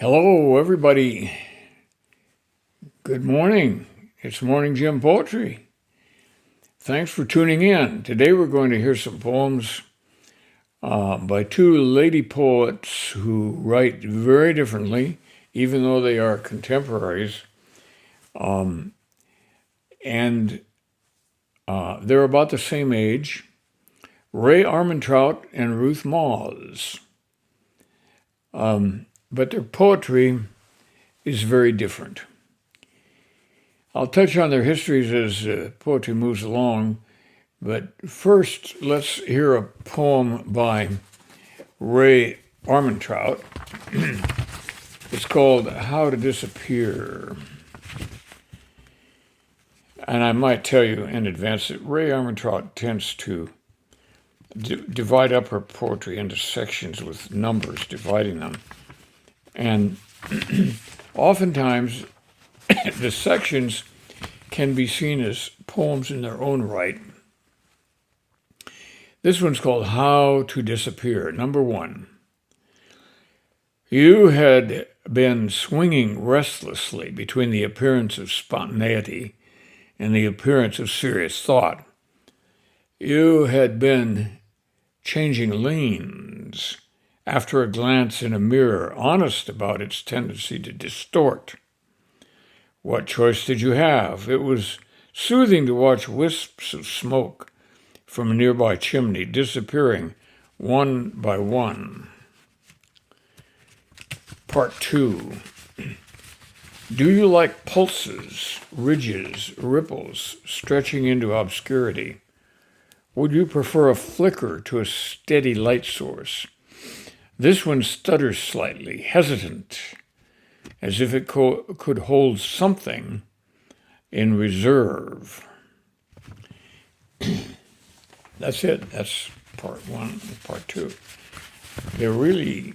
Hello, everybody. Good morning. It's Morning Gym Poetry. Thanks for tuning in. Today we're going to hear some poems by two lady poets who write very differently, even though they are contemporaries. And they're about the same age. Ray Armentrout and Ruth Moz. But their poetry is very different. I'll touch on their histories as poetry moves along, but first let's hear a poem by Ray Armentrout. It's called How to Disappear. And I might tell you in advance that Ray Armentrout tends to divide up her poetry into sections with numbers, dividing them. And oftentimes, the sections can be seen as poems in their own right. This one's called How to Disappear. Number 1. You had been swinging restlessly between the appearance of spontaneity and the appearance of serious thought. You had been changing lanes after a glance in a mirror, honest about its tendency to distort. What choice did you have? It was soothing to watch wisps of smoke from a nearby chimney disappearing one by one. Part 2. Do you like pulses, ridges, ripples stretching into obscurity? Would you prefer a flicker to a steady light source? This one stutters slightly, hesitant, as if it could hold something in reserve. That's it. That's part 1 and part 2. They're really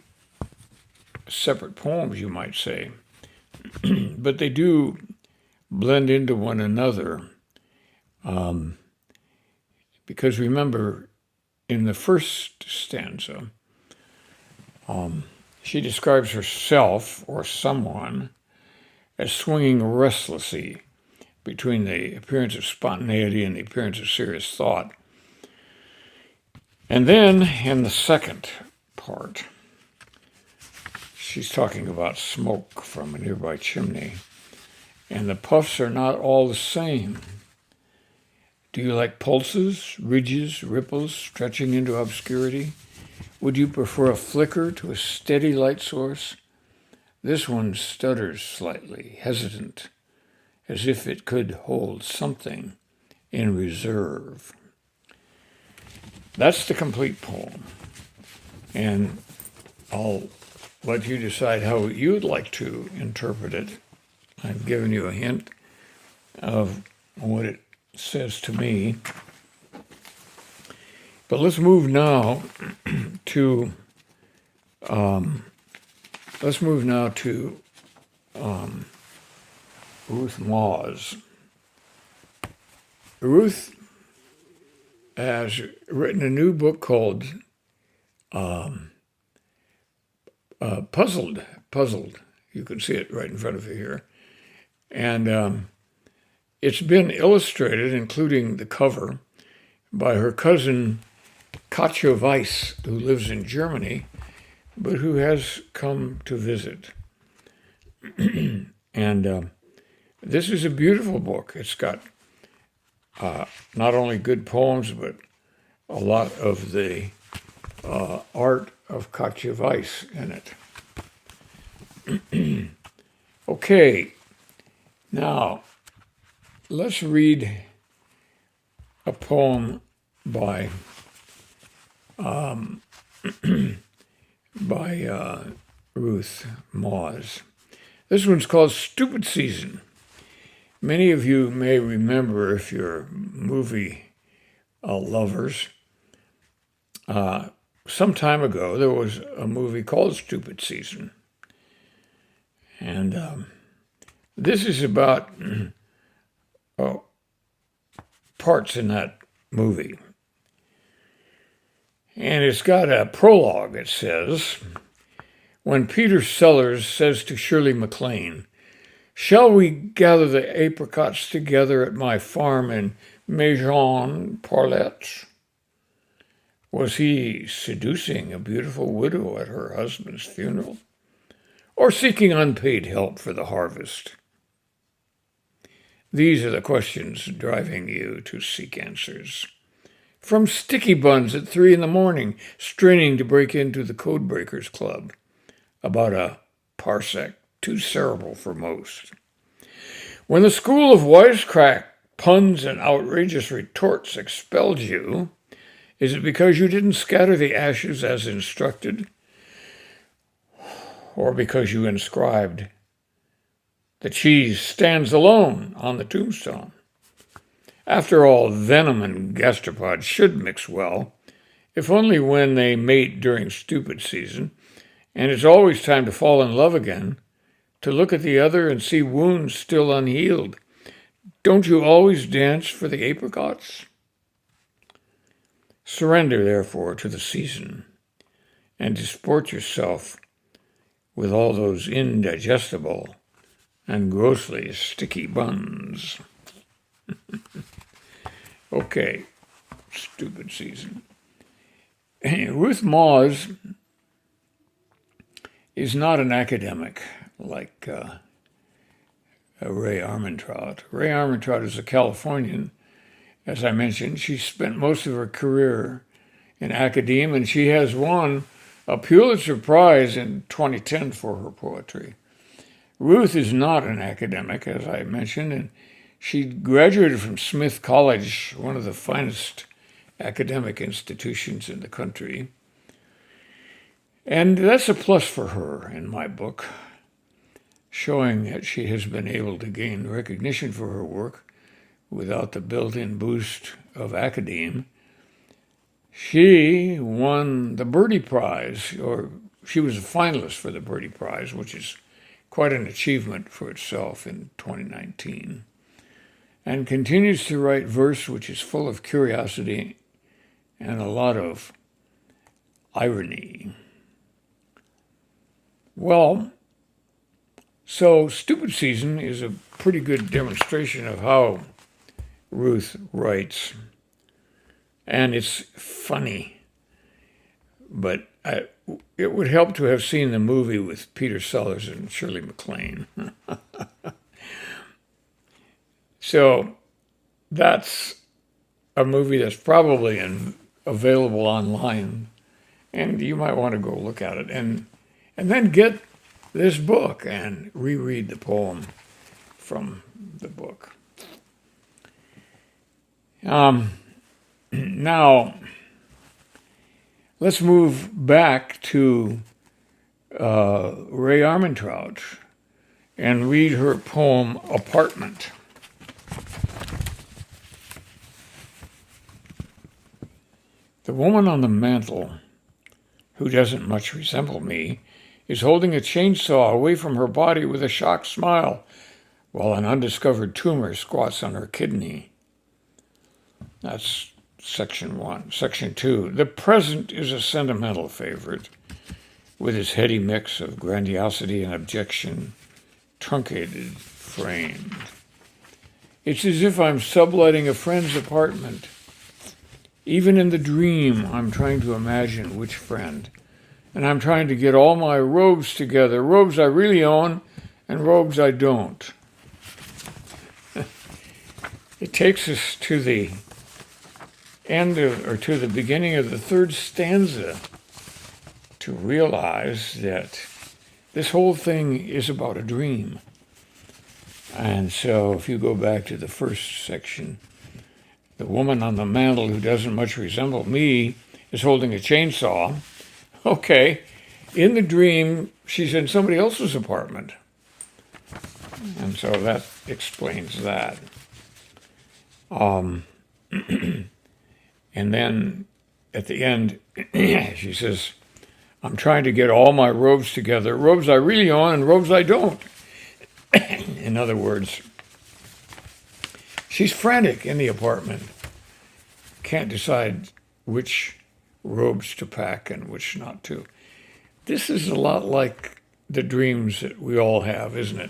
separate poems, you might say, but they do blend into one another. Because remember, in the first stanza, she describes herself or someone as swinging restlessly between the appearance of spontaneity and the appearance of serious thought. And then in the second part, she's talking about smoke from a nearby chimney, and the puffs are not all the same. Do you like pulses, ridges, ripples stretching into obscurity? Would you prefer a flicker to a steady light source? This one stutters slightly, hesitant, as if it could hold something in reserve. That's the complete poem. And I'll let you decide how you'd like to interpret it. I've given you a hint of what it says to me. But let's move now to Ruth Moz. Ruth has written a new book called Puzzled. You can see it right in front of you here. And it's been illustrated, including the cover, by her cousin Katja Weiss, who lives in Germany, but who has come to visit. And this is a beautiful book. It's got not only good poems, but a lot of the art of Katja Weiss in it. Okay, now let's read a poem by Ruth Moz. This one's called Stupid Season. Many of you may remember, if you're movie lovers, some time ago there was a movie called Stupid Season. And this is about parts in that movie. And it's got a prologue. It says, when Peter Sellers says to Shirley MacLaine, "Shall we gather the apricots together at my farm in Maison Parlette?" Was he seducing a beautiful widow at her husband's funeral, or seeking unpaid help for the harvest? These are the questions driving you to seek answers. From sticky buns at 3 a.m, straining to break into the Codebreakers Club, about a parsec too cerebral for most. When the school of wisecrack, puns, and outrageous retorts expelled you, is it because you didn't scatter the ashes as instructed, or because you inscribed, "The cheese stands alone" on the tombstone? After all, venom and gastropods should mix well, if only when they mate during stupid season, and it's always time to fall in love again, to look at the other and see wounds still unhealed. Don't you always dance for the apricots? Surrender, therefore, to the season, and disport yourself with all those indigestible and grossly sticky buns. Okay, stupid season. Ruth Moss is not an academic like Ray Armentrout. Ray Armentrout is a Californian. As I mentioned, she spent most of her career in academia, and she has won a Pulitzer Prize in 2010 for her poetry. Ruth is not an academic, as I mentioned, and she graduated from Smith College, one of the finest academic institutions in the country. And that's a plus for her in my book, showing that she has been able to gain recognition for her work without the built-in boost of academe. She won the Birdie Prize, or she was a finalist for the Birdie Prize, which is quite an achievement for itself in 2019, and continues to write verse which is full of curiosity and a lot of irony. Well, so Stupid Season is a pretty good demonstration of how Ruth writes. And it's funny, but it would help to have seen the movie with Peter Sellers and Shirley MacLaine. So that's a movie that's probably available online, and you might want to go look at it. And then get this book and reread the poem from the book. Now, let's move back to Ray Armentrout and read her poem, Apartment. The woman on the mantel, who doesn't much resemble me, is holding a chainsaw away from her body with a shocked smile, while an undiscovered tumor squats on her kidney. That's Section 1. Section 2. The present is a sentimental favorite, with its heady mix of grandiosity and objection, truncated, framed. It's as if I'm subletting a friend's apartment. Even in the dream, I'm trying to imagine which friend, and I'm trying to get all my robes together, robes I really own and robes I don't. It takes us to the to the beginning of the third stanza to realize that this whole thing is about a dream. And so if you go back to the first section, the woman on the mantel who doesn't much resemble me is holding a chainsaw. Okay, in the dream, she's in somebody else's apartment. And so that explains that. And then at the end, she says, I'm trying to get all my robes together, robes I really own and robes I don't. In other words, she's frantic in the apartment, can't decide which robes to pack and which not to. This is a lot like the dreams that we all have, isn't it?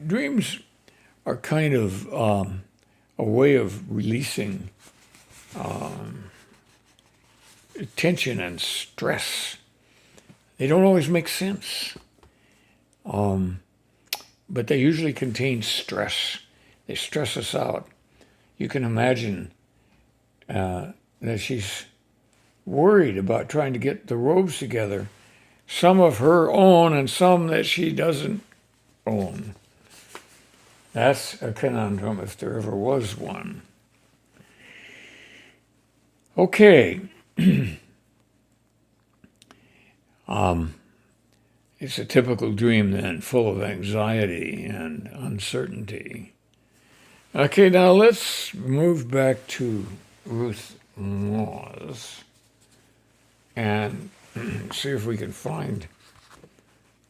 Dreams are kind of a way of releasing tension and stress. They don't always make sense, but they usually contain stress. They stress us out. You can imagine that she's worried about trying to get the robes together, some of her own and some that she doesn't own. That's a conundrum if there ever was one. Okay. It's a typical dream then, full of anxiety and uncertainty. Okay, now let's move back to Ruth Moss and see if we can find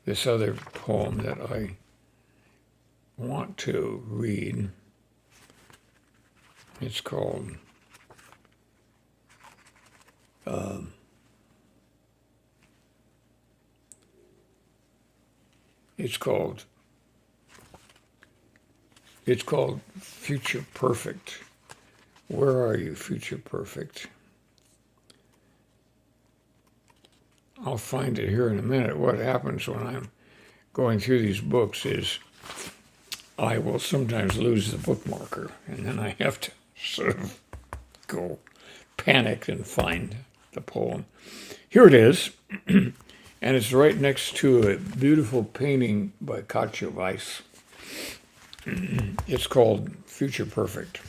this other poem that I want to read. It's called Future Perfect. Where are you, Future Perfect? I'll find it here in a minute. What happens when I'm going through these books is I will sometimes lose the bookmarker, and then I have to sort of go panic and find the poem. Here it is, and it's right next to a beautiful painting by Katja Weiss. It's called Future Perfect.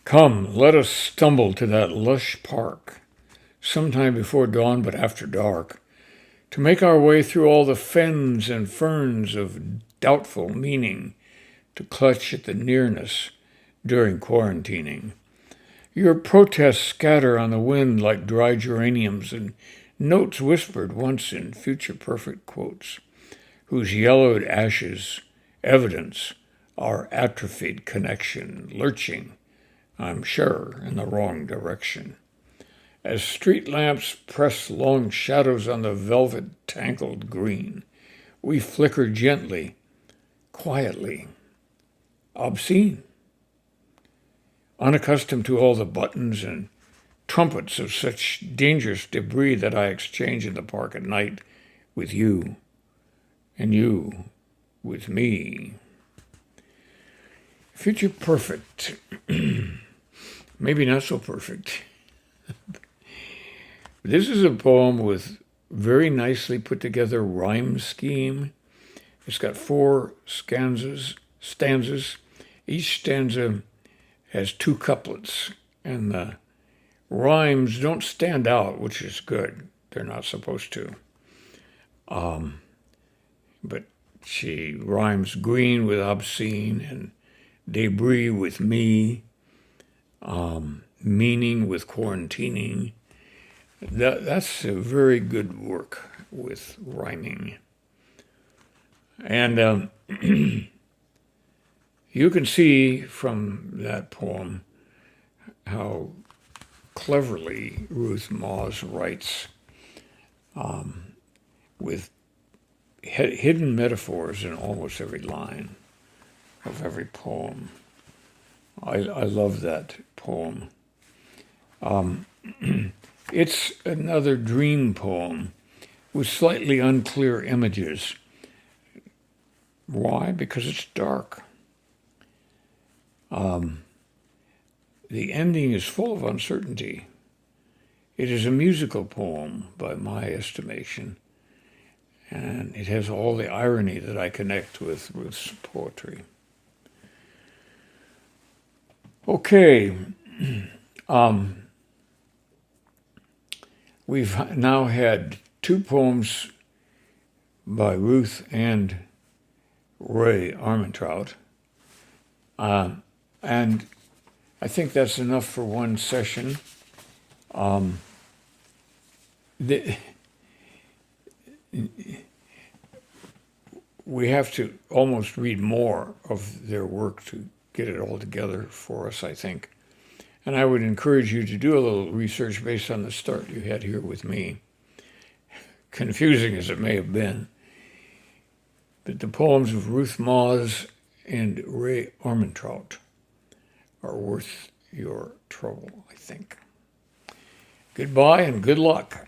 Come, let us stumble to that lush park, sometime before dawn but after dark, to make our way through all the fens and ferns of doubtful meaning, to clutch at the nearness during quarantining. Your protests scatter on the wind like dry geraniums, and notes whispered once in future perfect quotes, whose yellowed ashes evidence our atrophied connection, lurching, I'm sure, in the wrong direction. As street lamps press long shadows on the velvet tangled green, we flicker gently, quietly, obscene. Unaccustomed to all the buttons and trumpets of such dangerous debris that I exchange in the park at night with you, and you with me. Future Perfect. Maybe not so perfect. This is a poem with very nicely put together rhyme scheme. It's got 4 stanzas. Each stanza has 2 couplets, and the rhymes don't stand out, which is good. They're not supposed to. But she rhymes green with obscene and debris with me, meaning with quarantining. That's a very good work with rhyming. And you can see from that poem how cleverly Ruth Moss writes with hidden metaphors in almost every line of every poem. I love that poem. It's another dream poem with slightly unclear images. Why? Because it's dark. The ending is full of uncertainty. It is a musical poem, by my estimation, and it has all the irony that I connect with Ruth's poetry. Okay. We've now had 2 poems by Ruth and Ray Armentrout, and I think that's enough for one session. We have to almost read more of their work to get it all together for us, I think. And I would encourage you to do a little research based on the start you had here with me, confusing as it may have been. But the poems of Ruth Moss and Ray Armentrout are worth your trouble, I think. Goodbye and good luck.